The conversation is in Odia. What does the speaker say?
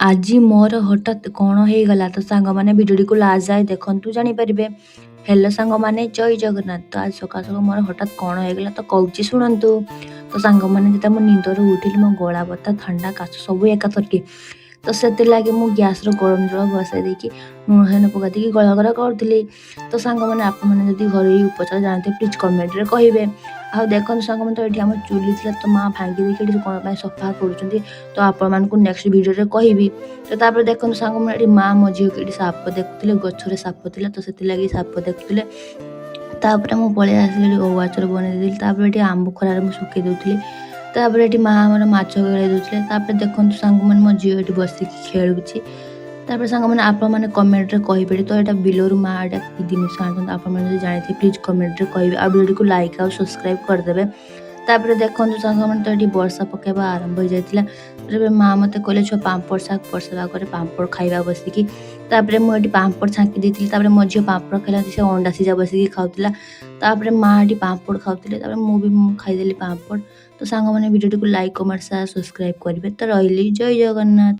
ଆଜି ମୋର ହଠାତ୍ କ'ଣ ହେଇଗଲା ତ ସାଙ୍ଗମାନେ ଭିଡ଼ିଓଟିକୁ ଲାଷ୍ଟ ଯାଏ ଦେଖନ୍ତୁ ଜାଣିପାରିବେ। ହେଲୋ ସାଙ୍ଗମାନେ ଜୟ ଜଗନ୍ନାଥ। ତ ଆଜି ସକାଳୁ ସକାଳୁ ମୋର ହଠାତ୍ କ'ଣ ହେଇଗଲା ତ କହୁଛି ଶୁଣନ୍ତୁ। ତ ସାଙ୍ଗମାନେ ଯେତେବେଳେ ମୁଁ ନିଦରୁ ଉଠିଲି ମୋ ଗଳା ବଥା ଥଣ୍ଡା କାଶ ସବୁ ଏକାଥରକେ। ତ ସେଥିଲାଗି ମୁଁ ଗ୍ୟାସ୍‌ର ଗରମ ଜଳ ବସାଇ ଦେଇକି ଲୁଣ ହେନ ପକାଇ ଦେଇକି ଗଳା କରୁଥିଲି। ତ ସାଙ୍ଗମାନେ ଆପଣମାନେ ଯଦି ଘରୋଇ ଉପଚାର ଜାଣିଥିବେ ପ୍ଲିଜ୍ କମେଣ୍ଟରେ କହିବେ। ଆଉ ଦେଖନ୍ତୁ ସାଙ୍ଗମାନେ ତ ଏଠି ଆମର ଚୁଲି ଥିଲା ତ ମାଆ ଭାଙ୍ଗି ଦେଇକି ଏଠି କ'ଣ ପାଇଁ ସଫା କରୁଛନ୍ତି ତ ଆପଣମାନଙ୍କୁ ନେକ୍ସଟ ଭିଡ଼ିଓରେ କହିବି। ତ ତାପରେ ଦେଖନ୍ତୁ ସାଙ୍ଗମାନେ ଏଠି ମାଆ ମୋ ଝିଅକୁ ଏଠି ସାପ ଦେଖୁଥିଲେ, ଗଛରେ ସାପ ଥିଲା ତ ସେଥିଲାଗି ସାପ ଦେଖୁଥିଲେ। ତାପରେ ମୁଁ ପଳେଇ ଆସିଲି ଏଠି ଓଉ ଆଚାର ବନେଇ ଦେଇଥିଲି। ତାପରେ ଏଠି ଆମ୍ବ ଖରାରେ ମୁଁ ଶୁଖେଇ ଦେଉଥିଲି। ତାପରେ ଏଠି ମାଆ ଆମର ମାଛ ଗଳେଇ ଦେଉଥିଲେ। ତାପରେ ଦେଖନ୍ତୁ ସାଙ୍ଗମାନେ ମୋ ଝିଅ ଏଠି ବସିକି ଖେଳୁଛି। ତାପରେ ସାଙ୍ଗମାନେ ଆପଣମାନେ କମେଣ୍ଟରେ କହିବେ ତ ଏଇଟା ବିଲରୁ ମାଆ ଏଇଟା କି ଜିନିଷ ଆଣିଛନ୍ତି ଆପଣମାନେ ଯଦି ଜାଣିଥିବେ ପ୍ଲିଜ୍ କମେଣ୍ଟରେ କହିବେ। ଆଉ ଭିଡ଼ିଓଟିକୁ ଲାଇକ୍ ଆଉ ସବସ୍କ୍ରାଇବ୍ କରିଦେବେ। ତାପରେ ଦେଖନ୍ତୁ ସାଙ୍ଗମାନେ ତ ଏଠି ବର୍ଷା ପକାଇବା ଆରମ୍ଭ ହୋଇଯାଇଥିଲା। ତାପରେ ମାଆ ମୋତେ କହିଲେ ଛୁଆ ପାମ୍ପଡ଼ ଶାଗ ବର୍ଷା ପାଗରେ ପାମ୍ପଡ଼ ଖାଇବା ବସିକି। ତାପରେ ମୁଁ ଏଠି ପାମ୍ପଡ଼ ଛାଙ୍କି ଦେଇଥିଲି। ତାପରେ ମୋ ଝିଅ ପାମ୍ପଡ଼ ଖାଇଲା ସେ ଅଣ୍ଡା ସିଝା ବସିକି ଖାଉଥିଲା। ତାପରେ ମାଆ ଏଠି ପାମ୍ପଡ଼ ଖାଉଥିଲେ। ତାପରେ ମୁଁ ଖାଇଦେଲି ପାମ୍ପଡ଼। ତ ସାଙ୍ଗମାନେ ଭିଡ଼ିଓଟିକୁ ଲାଇକ୍ କମେଣ୍ଟ ସେୟାର ସବସ୍କ୍ରାଇବ୍ କରିବେ। ତ ରହିଲି ଜୟ ଜଗନ୍ନାଥ।